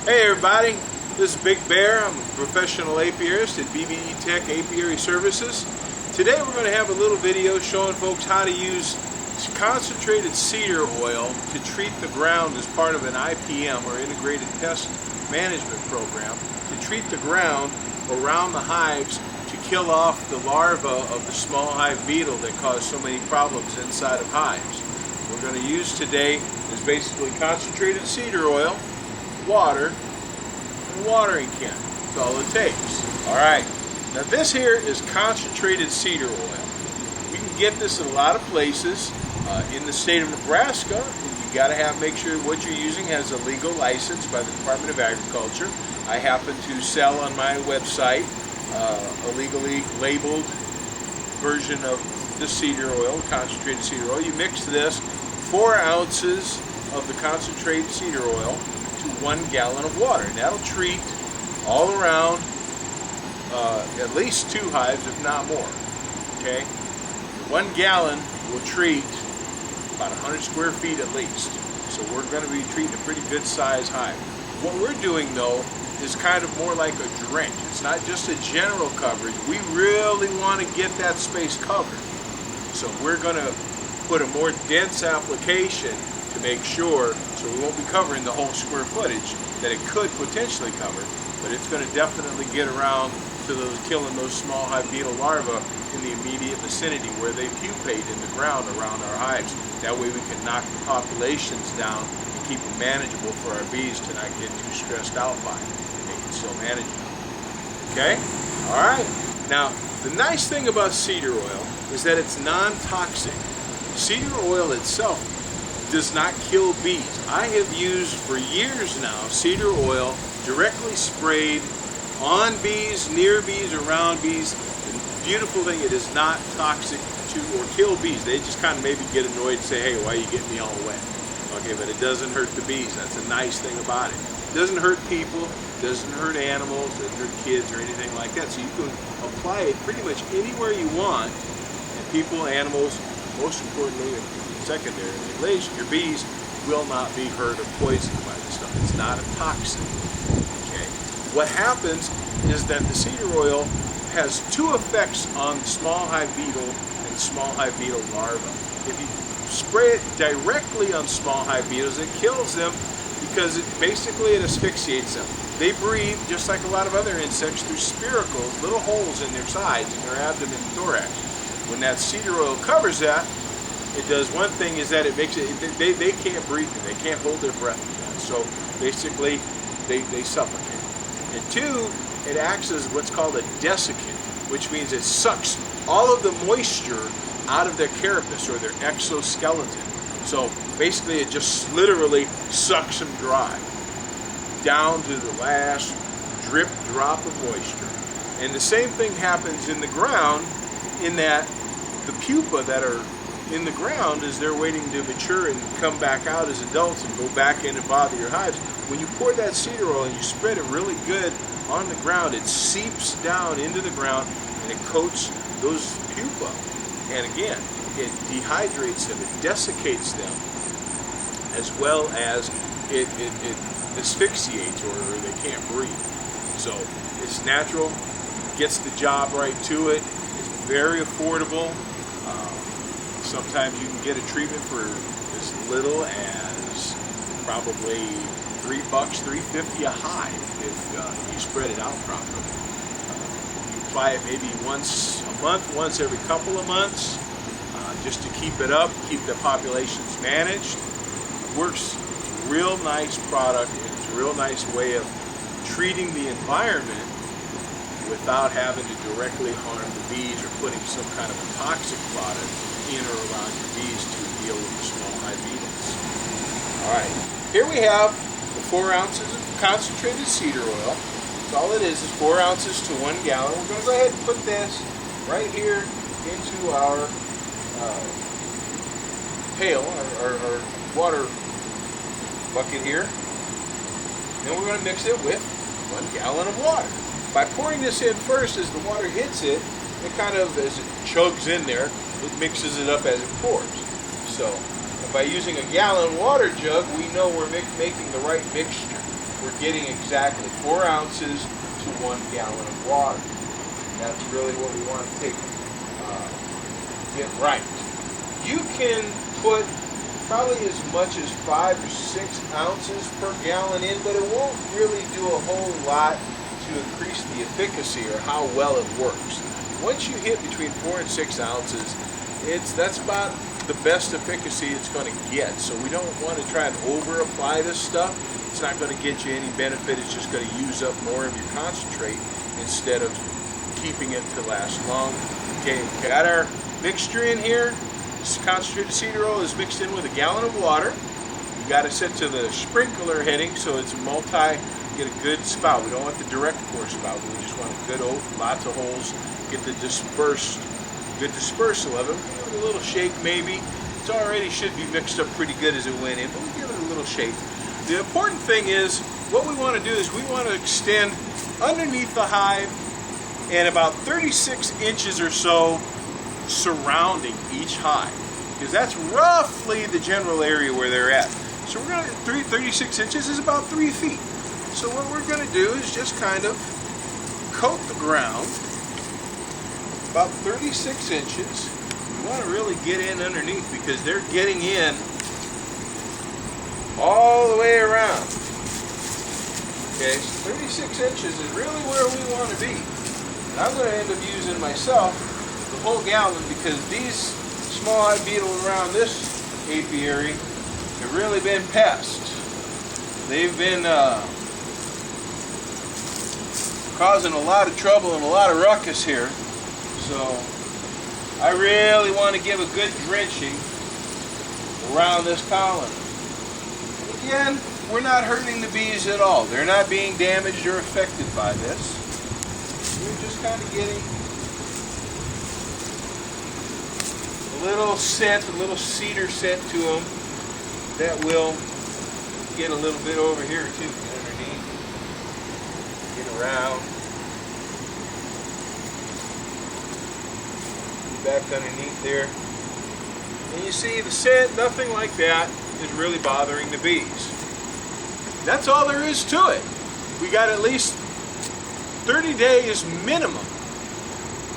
Hey everybody, this is Big Bear. I'm a professional apiarist at BBE-Tech Apiary Services. Today we're going to have a little video showing folks how to use concentrated cedar oil to treat the ground as part of an IPM, or Integrated Pest Management Program, to treat the ground around the hives to kill off the larvae of the small hive beetle that cause so many problems inside of hives. What we're going to use today is basically concentrated cedar oil, water, and watering can. That's all it takes. Alright, now this here is concentrated cedar oil. You can get this in a lot of places. In the state of Nebraska, you got to make sure what you're using has a legal license by the Department of Agriculture. I happen to sell on my website a legally labeled version of the cedar oil, concentrated cedar oil. You mix this 4 ounces of the concentrated cedar oil to 1 gallon of water. And that'll treat all around at least 2 hives, if not more. Okay? 1 gallon will treat about 100 square feet at least. So we're going to be treating a pretty good size hive. What we're doing though is kind of more like a drench. It's not just a general coverage. We really want to get that space covered. So we're going to put a more dense application to make sure, so we won't be covering the whole square footage that it could potentially cover, but it's going to definitely get around to killing those small hive beetle larvae in the immediate vicinity where they pupate in the ground around our hives. That way we can knock the populations down and keep them manageable for our bees to not get too stressed out by it. They can still manage it. Okay? Alright. Now, the nice thing about cedar oil is that it's non-toxic. Cedar oil itself does not kill bees. I have used for years now cedar oil directly sprayed on bees, near bees, around bees. The beautiful thing, it is not toxic to or kill bees. They just kind of maybe get annoyed and say, hey, why are you getting me all wet? Okay, but it doesn't hurt the bees. That's a nice thing about it. It doesn't hurt people, doesn't hurt animals, doesn't hurt kids or anything like that. So you can apply it pretty much anywhere you want, and people, animals, most importantly, and secondarily, your bees will not be hurt or poisoned by this stuff. It's not a toxin. Okay. What happens is that the cedar oil has 2 effects on small hive beetle and small hive beetle larvae. If you spray it directly on small hive beetles, it kills them because it asphyxiates them. They breathe just like a lot of other insects through spiracles, little holes in their sides, in their abdomen and thorax. When that cedar oil covers that, it does one thing is that it makes it, they can't breathe, they can't hold their breath. So basically they suffocate. And 2, it acts as what's called a desiccant, which means it sucks all of the moisture out of their carapace or their exoskeleton. So basically it just literally sucks them dry down to the last drip drop of moisture. And the same thing happens in the ground, in that the pupa that are in the ground, as they're waiting to mature and come back out as adults and go back in and bother your hives, when you pour that cedar oil and you spread it really good on the ground, it seeps down into the ground and it coats those pupa. And again, it dehydrates them, it desiccates them, as well as it asphyxiates or they can't breathe. So it's natural, gets the job right to it, it's very affordable. Sometimes you can get a treatment for as little as probably $3, $3.50 a hive if you spread it out properly. You apply it maybe once a month, once every couple of months, just to keep it up, keep the populations managed. It works. It's a real nice product, and it's a real nice way of treating the environment without having to directly harm the bees or putting some kind of a toxic product in or around your bees to deal with the small hive beetles. Alright, here we have the 4 ounces of concentrated cedar oil. So all it is 4 ounces to 1 gallon. We're going to go ahead and put this right here into our pail, our water bucket here. Then we're going to mix it with 1 gallon of water. By pouring this in first, as the water hits it, it kind of, as it chugs in there, it mixes it up as it pours. So by using a gallon water jug, we know we're making the right mixture. we're getting exactly 4 ounces to 1 gallon of water. That's really what we want to get right. You can put probably as much as 5 or 6 ounces per gallon in, but it won't really do a whole lot to increase the efficacy or how well it works. Once you hit between 4 and 6 ounces, that's about the best efficacy it's going to get. So we don't want to try and over apply this stuff. It's not going to get you any benefit. It's just going to use up more of your concentrate instead of keeping it to last long. Okay, we got our mixture in here. This concentrated cedar oil is mixed in with a gallon of water. You got to set to the sprinkler heading so it's get a good spout. We don't want the direct pour spout, but we just want a good lots of holes. Get the good dispersal of it. Give it a little shake maybe. It already should be mixed up pretty good as it went in, but we'll give it a little shake. The important thing is, what we want to do is we want to extend underneath the hive and about 36 inches or so surrounding each hive, because that's roughly the general area where they're at. So we're going to 36 inches is about 3 feet. So what we're going to do is just kind of coat the ground about 36 inches. We want to really get in underneath because they're getting in all the way around. Okay, so 36 inches is really where we want to be. And I'm going to end up using myself the whole gallon because these small hive beetles around this apiary have really been pests. They've been causing a lot of trouble and a lot of ruckus here. So I really want to give a good drenching around this colony. Again, we're not hurting the bees at all. They're not being damaged or affected by this. We're just kind of getting a little scent, a little cedar scent to them that will get a little bit over here too. Get underneath, get around, get back underneath there. And you see the scent, nothing like that is really bothering the bees. That's all there is to it. We got at least 30 days minimum.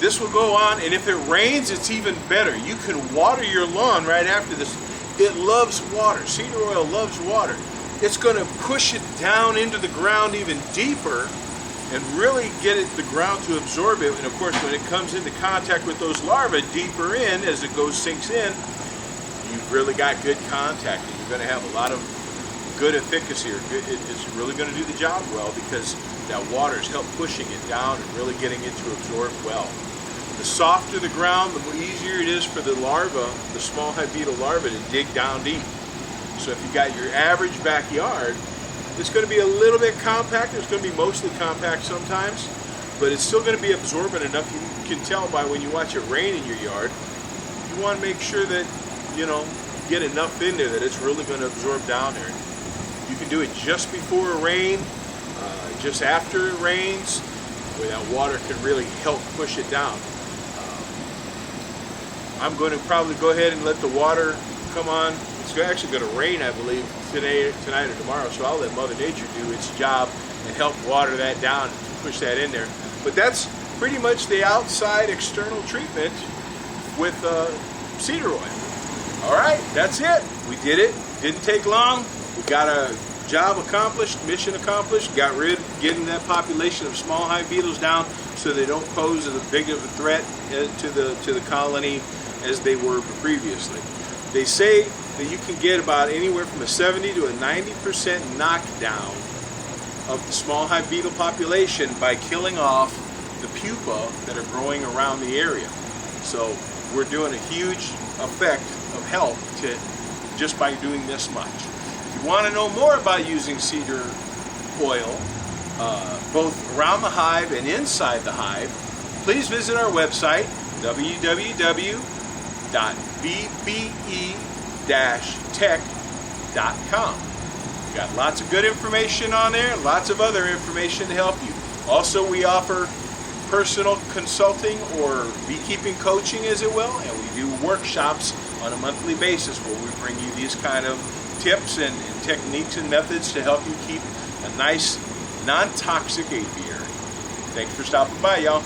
This will go on, and if it rains, it's even better. You can water your lawn right after this. It loves water. Cedar oil loves water. It's going to push it down into the ground even deeper and really get the ground to absorb it. And of course, when it comes into contact with those larvae deeper in, as it sinks in, you've really got good contact. And you're going to have a lot of good efficacy, or it's really going to do the job well because that water is help pushing it down and really getting it to absorb well. The softer the ground, the easier it is for the larva, the small hive beetle larva, to dig down deep. So if you got your average backyard, it's going to be a little bit compact. It's going to be mostly compact sometimes, but it's still going to be absorbent enough. You can tell by when you watch it rain in your yard. You want to make sure that, get enough in there that it's really going to absorb down there. You can do it just before a rain, just after it rains, where that water can really help push it down. I'm going to probably go ahead and let the water come on. It's actually going to rain, I believe, tonight or tomorrow, so I'll let Mother Nature do its job and help water that down and push that in there. But that's pretty much the outside external treatment with cedar oil. All right, that's it. We did it. Didn't take long. We got a job accomplished, mission accomplished, getting that population of small hive beetles down so they don't pose as big of a threat to the colony as they were previously. They say that you can get about anywhere from a 70 to a 90% knockdown of the small hive beetle population by killing off the pupa that are growing around the area. So we're doing a huge effect of help just by doing this much. If you want to know more about using cedar oil, both around the hive and inside the hive, please visit our website, www.BBE-Tech.com. We've got lots of good information on there, lots of other information to help you. Also, we offer personal consulting or beekeeping coaching, as it will, and we do workshops on a monthly basis where we bring you these kind of tips and techniques and methods to help you keep a nice non-toxic apiary. Thanks for stopping by, y'all.